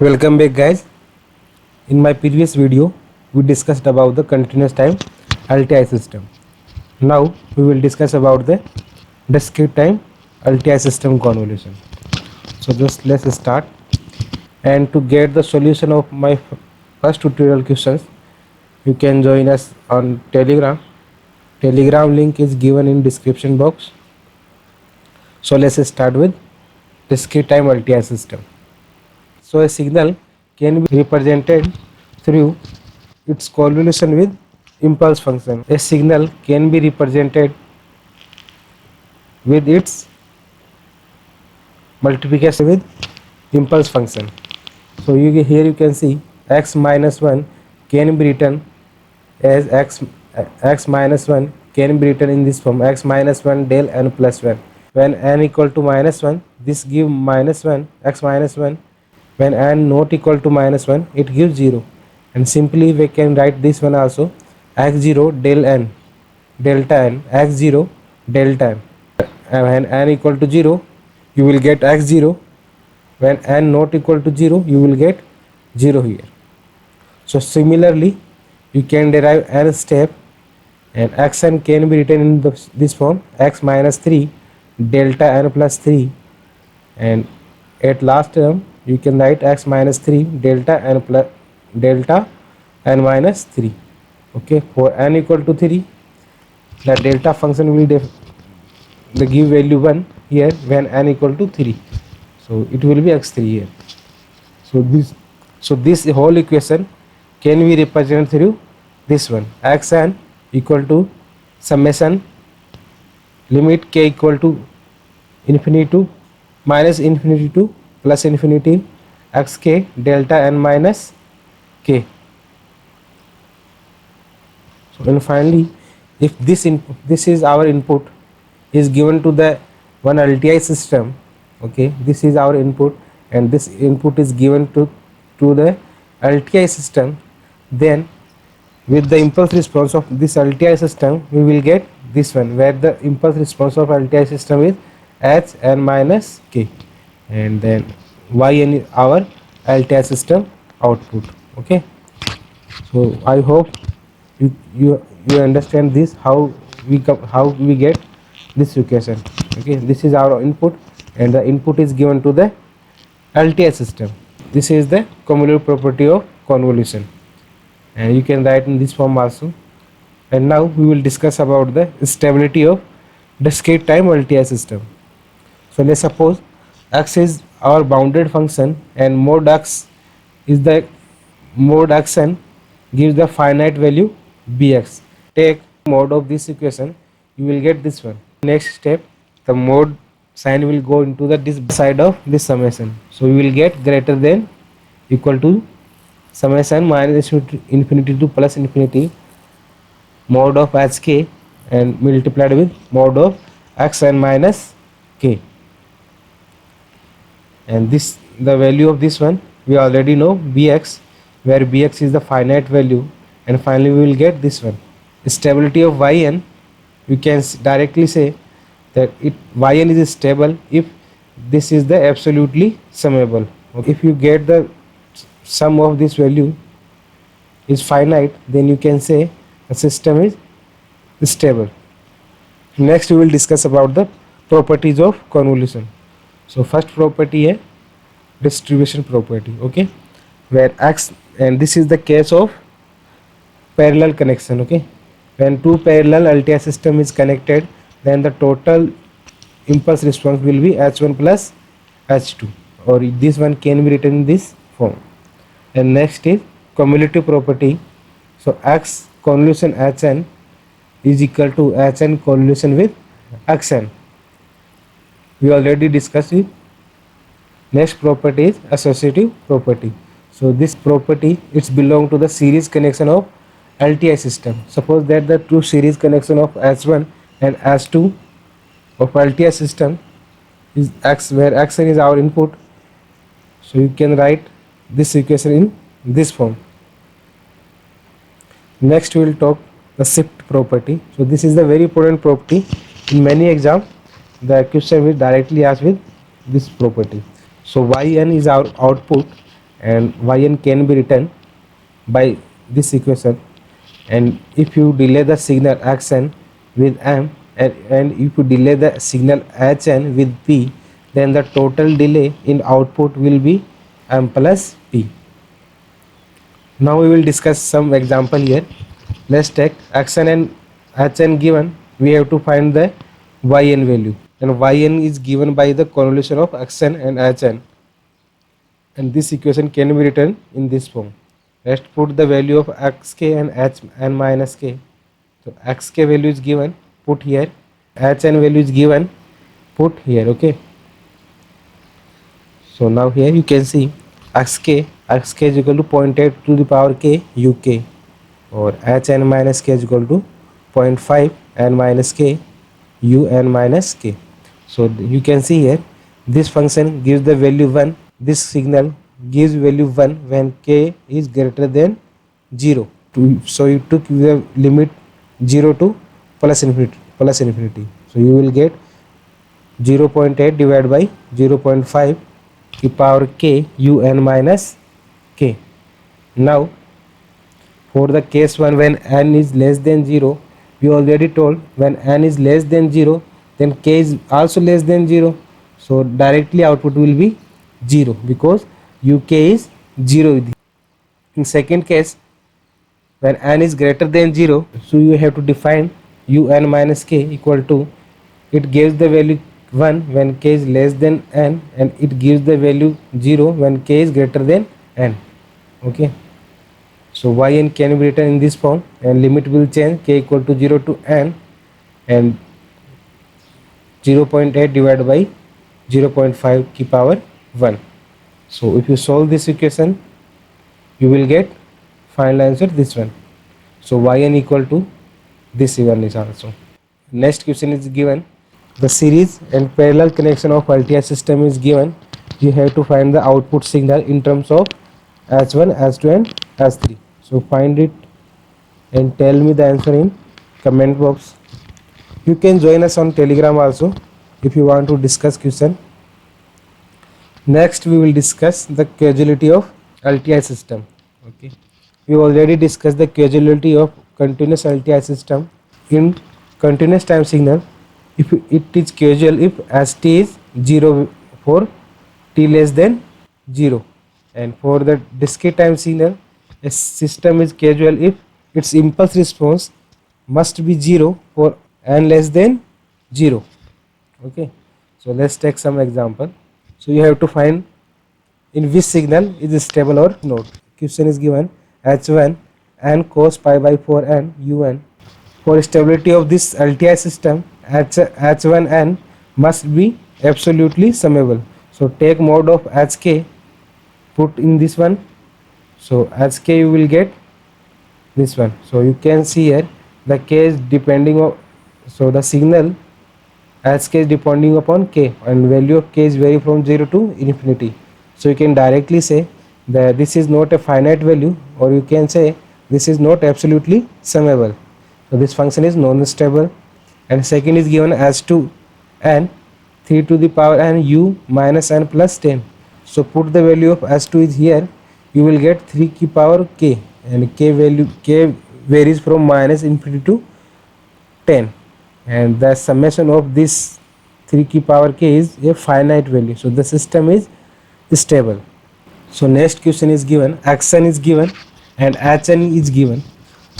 Welcome back guys. In my previous video we discussed about the continuous time LTI system. Now we will discuss about the discrete time LTI system convolution. So just let's start, and to get the solution of my first tutorial questions you can join us on Telegram. Telegram link is given in description box. So let's start with discrete time LTI system. So a signal can be represented through its convolution with impulse function. A signal can be represented with its multiplication with impulse function. So here you can see x minus 1 can be written as x minus 1 can be written in this form: x minus 1 del n plus 1. When n equal to minus 1, this give minus 1 x minus 1. When n not equal to minus 1, it gives 0. And simply we can write this one also: x0 del n delta n, x0 delta n. And when n equal to 0 you will get x0. When n not equal to 0 you will get 0 here. So similarly you can derive n step, and xn can be written in this form: x minus 3 delta n plus 3. And at last term you can write x minus 3 delta n plus delta n minus 3. Okay, for n equal to 3 the delta function will give value 1 here when n equal to 3, so it will be x3 here. So this whole equation can be represented through this one: xn equal to summation limit k equal to infinity to minus infinity to plus infinity xk delta n minus k. So and finally, if this is our input is given to the one LTI system, okay, this is our input and this input is given to the LTI system, then with the impulse response of this LTI system we will get this one, where the impulse response of LTI system is h n minus k, and then yn is our LTI system output. Okay, so I hope you understand this, how we get this equation. Okay, this is our input and the input is given to the LTI system. This is the cumulative property of convolution, and you can write in this form also. And now we will discuss about the stability of discrete time LTI system. So let's suppose x is our bounded function and mod x is the mod xn gives the finite value bx. Take mod of this equation, you will get this one. Next step, the mod sign will go into the this side of this summation, so we will get greater than equal to summation minus infinity to plus infinity mod of hk and multiplied with mod of xn minus k. And this, the value of this one we already know, bx, where bx is the finite value, and finally we will get this one, stability of yn. You can directly say that yn is stable if this is the absolutely summable. If you get the sum of this value is finite, then you can say the system is stable. Next we will discuss about the properties of convolution. So first property is distribution property. Okay, where x, and this is the case of parallel connection. Okay, when two parallel LTI system is connected, then the total impulse response will be h1 plus h2, or this one can be written in this form. And next is cumulative property. So x convolution hn is equal to hn convolution with xn. We already discussed it. Next property is associative property. So this property, it's belong to the series connection of LTI system. Suppose that the two series connection of h1 and h2 of LTI system is x, where xn is our input. So you can write this equation in this form. Next we will talk the shift property. So this is the very important property. In many exams the question will directly ask with this property. So yn is our output and yn can be written by this equation. And if you delay the signal xn with m and if you delay the signal hn with p, then the total delay in output will be m plus p. Now we will discuss some example here. Let's take xn and hn given. We have to find the yn value, and yn is given by the convolution of xn and hn, and this equation can be written in this form. Let's put the value of xk and hn minus k. So xk value is given, put here. Hn value is given, put here. Okay. So now here you can see xk is equal to 0.8 to the power k uk, or hn minus k is equal to 0.5 n minus k un minus k. So you can see here this function gives the value 1. This signal gives value 1 when k is greater than 0. So you took the limit 0 to plus infinity. So you will get 0.8 divided by 0.5 to power k un minus k. Now for the case 1, when n is less than 0, we already told when n is less than 0, then k is also less than 0. So directly output will be 0 because uk is 0. In second case, when n is greater than 0, so you have to define un minus k equal to, it gives the value 1 when k is less than n, and it gives the value 0 when k is greater than n. Okay. So yn can be written in this form, and limit will change k equal to 0 to n, and 0.8 divided by 0.5 ki power 1. So if you solve this equation, you will get final answer this one. So yn equal to this one is also. Next question is given. The series and parallel connection of LTI system is given. You have to find the output signal in terms of H1, H2 and H3. So find it and tell me the answer in comment box. You can join us on Telegram also if you want to discuss question. Next we will discuss the causality of LTI system. Okay. We already discussed the causality of continuous LTI system. In continuous time signal, if it is causal if st is 0 for t less than 0, and for the discrete time signal, a system is causal if its impulse response must be 0 for n less than 0. Okay. So let's take some example. So you have to find in which signal is stable or not. Question is given h1 n cos pi by 4 n un. For stability of this LTI system, h1n must be absolutely summable. So take mode of hk, put in this one. So hk you will get this one. So you can see here the k is depending on, so the signal hk is depending upon k, and value of k is vary from 0 to infinity. So you can directly say that this is not a finite value, or you can say this is not absolutely summable. So this function is non-stable. And second is given as to n 3 to the power n u minus n plus 10. So put the value of s2 is here. You will get 3 ki power k, and k value k varies from minus infinity to 10, and the summation of this 3 ki power k is a finite value. So the system is stable. So next question is given, xn is given and hn is given.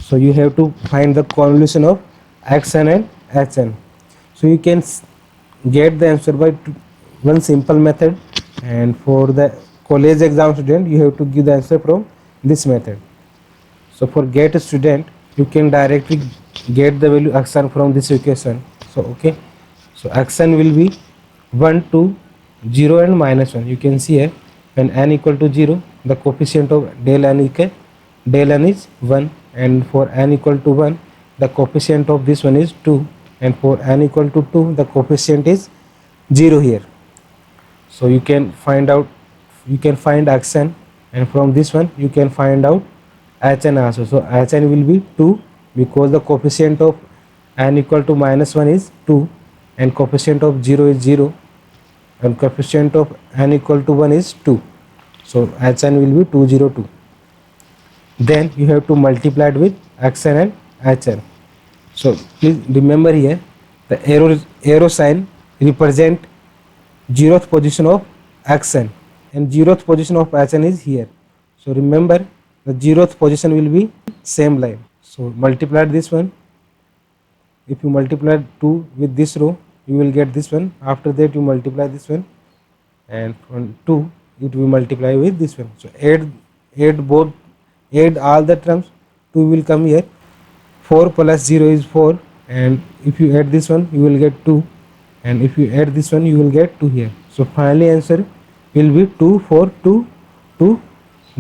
So you have to find the convolution of xn and hn. So you can get the answer by one simple method, and for the college exam student you have to give the answer from this method. So for get student, you can directly get the value xn from this equation. So okay, so xn will be 1 to 0 and minus 1. You can see here when n equal to 0, the coefficient of del n is 1, and for n equal to 1, the coefficient of this one is 2, and for n equal to 2, the coefficient is 0 here. So you can find xn, and from this one you can find out hn also. So hn will be 2 because the coefficient of n equal to minus 1 is 2, and coefficient of 0 is 0, and coefficient of n equal to 1 is 2. So hn will be 202. Then you have to multiply it with xn and hn. So please remember here the arrow sign represent 0th position of xn and 0th position of hn is here. So remember the 0th position will be same line. So multiply this one. If you multiply 2 with this row, you will get this one. After that you multiply this one, and from 2 it will multiply with this one. So add all the terms. 2 will come here. 4 plus 0 is 4, and if you add this one you will get 2, and if you add this one you will get 2 here. So finally answer will be 2, 4, 2, 2,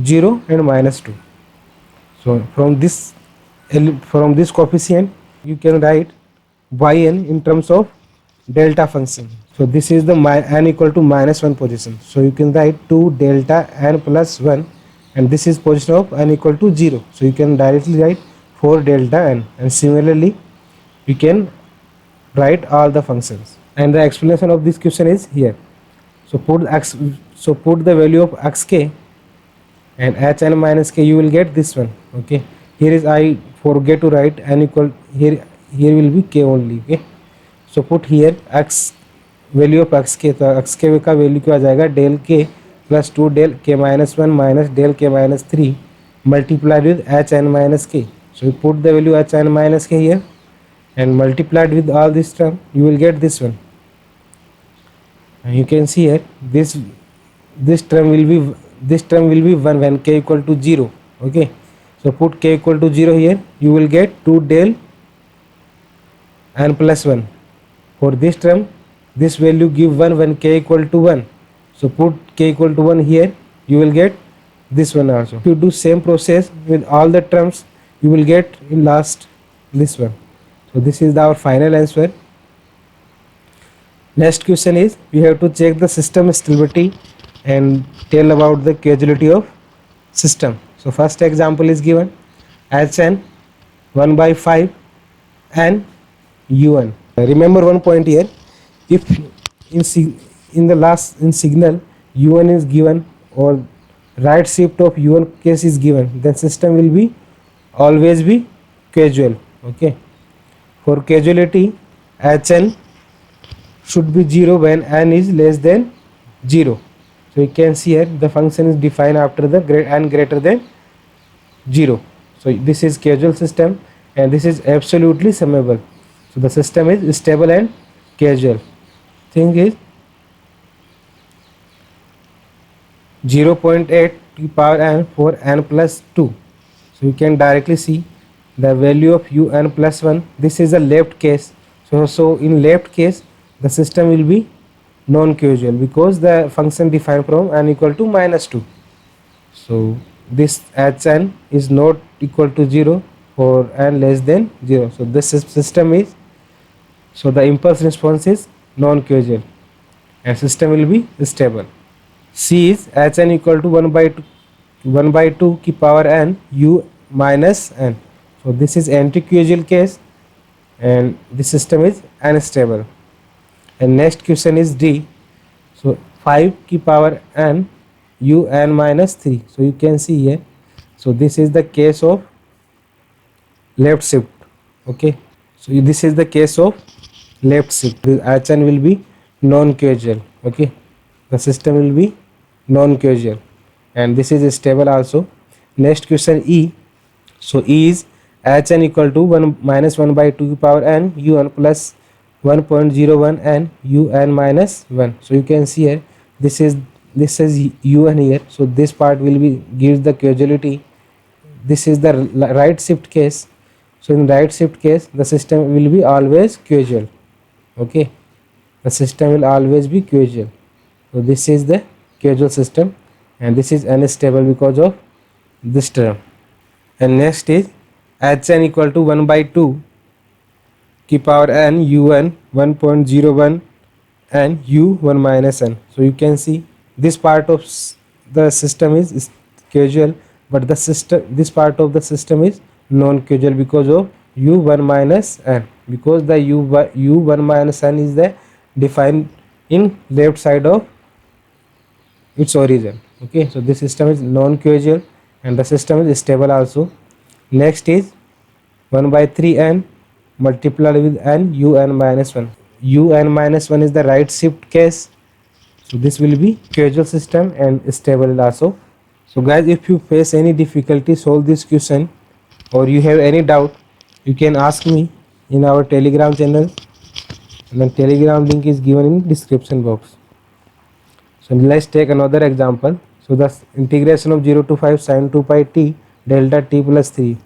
0 and minus 2. So from this coefficient you can write yn in terms of delta function. So this is the n equal to minus 1 position. So you can write 2 delta n plus 1, and this is position of n equal to 0. So you can directly write 4 delta n, and similarly you can write all the functions. And the explanation of this question is here. So put the value of xk and hn minus k, you will get this one. Okay, here is I forget to write n equal, here will be k only. Okay, so put here x value of xk. तो xk का value क्या आ जाएगा, del k plus 2 del k minus 1 minus del k minus 3 multiplied with hn minus k. So you put the value hn minus k here and multiplied with all this term, you will get this one. And you can see here this term will be 1 when k equal to 0. Okay, so put k equal to 0 here, you will get 2 del n plus 1. For this term, this value give 1 when k equal to 1. So put k equal to 1 here, you will get this one also. If you do same process with all the terms, you will get in last this one. So this is our final answer. Next question is, we have to check the system stability and tell about the causality of system. So first example is given, Hn 1 by 5 and Un. Remember one point here, if in signal Un is given or right shift of Un case is given, then system will be always be causal. Okay, for causality Hn should be 0 when n is less than 0. So you can see here the function is defined after the n greater than 0. So this is causal system and this is absolutely summable. So the system is stable and causal. Thing is 0.8 to the power n for n plus 2. So you can directly see the value of un plus 1. This is a left case. So in left case the system will be non-causal because the function defined from n equal to minus 2. So this hn is not equal to 0 for n less than 0. So this system is, so the impulse response is non-causal and system will be stable. C is hn equal to 1 by 2 की power n u minus n. So this is anti-causal case and the system is unstable. And next question is D. So 5 की power n u n minus 3. So you can see here. So this is the case of left shift. Okay. So this is the case of left shift. The hn will be non-causal. Okay. The system will be non-causal and this is stable also. Next question E. So E is hn equal to 1 minus 1 by 2 की power n un plus 1.01 n un minus 1. So you can see here this is un here. So this part will be gives the causality. This is the right shift case. So in right shift case the system will be always causal. Okay, the system will always be causal. So this is the causal system and this is unstable because of this term. And next is hn equal to 1 by 2 की power n un 1.01 and u1 minus n. So you can see this part of the system is causal, but this part of the system is non-causal because of u1 minus n, because the u1 minus n is the defined in left side of its origin. Okay, so this system is non-causal and the system is stable also. Next is 1 by 3n multiplied with n un minus 1. Un minus 1 is the right shift case, so this will be causal system and stable also. So guys, if you face any difficulty solve this question or you have any doubt, you can ask me in our Telegram channel, and the Telegram link is given in description box. So let's take another example. So the integration of 0 to 5 sin 2 pi t delta t plus 3.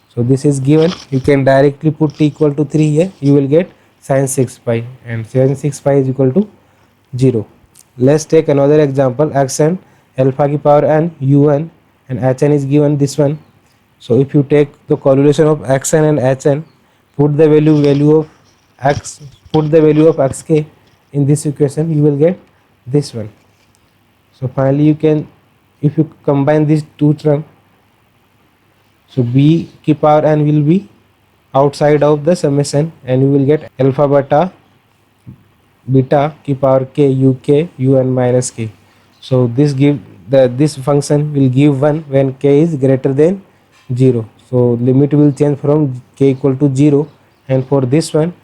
So this is given. You can directly put t equal to 3 here. You will get sin 6 pi, and sin 6 pi is equal to 0. Let's take another example. Xn alpha ki power n un and hn is given this one. So if you take the correlation of xn and hn, put the value of x, put the value of xk in this equation, you will get this one. So finally you can, if you combine these two terms, so b ki power n will be outside of the summation and you will get alpha beta ki power k uk un minus k. So this function will give 1 when k is greater than 0. So limit will change from k equal to 0, and for this one,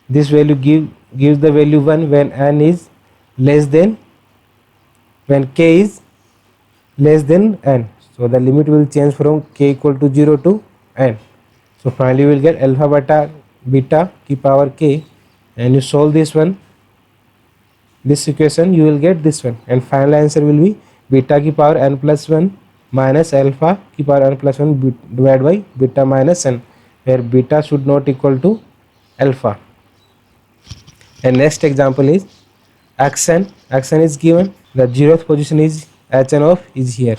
this value gives the value 1 when n is less than, when k is less than n. So the limit will change from k equal to 0 to n. So finally you will get alpha beta ki power k, and you solve this one, this equation, you will get this one, and final answer will be beta ki power n plus 1 minus alpha ki power n plus 1 divided by beta minus n, where beta should not equal to alpha. And next example is xn is given, the 0th position is hn of is here.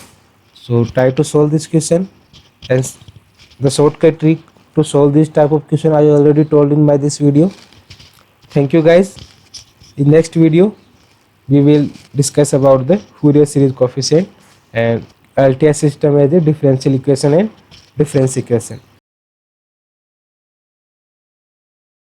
So try to solve this question, and the shortcut trick to solve this type of question I already told in my this video. Thank you guys. In next video we will discuss about the Fourier series coefficient and LTI system as a differential equation and difference equation.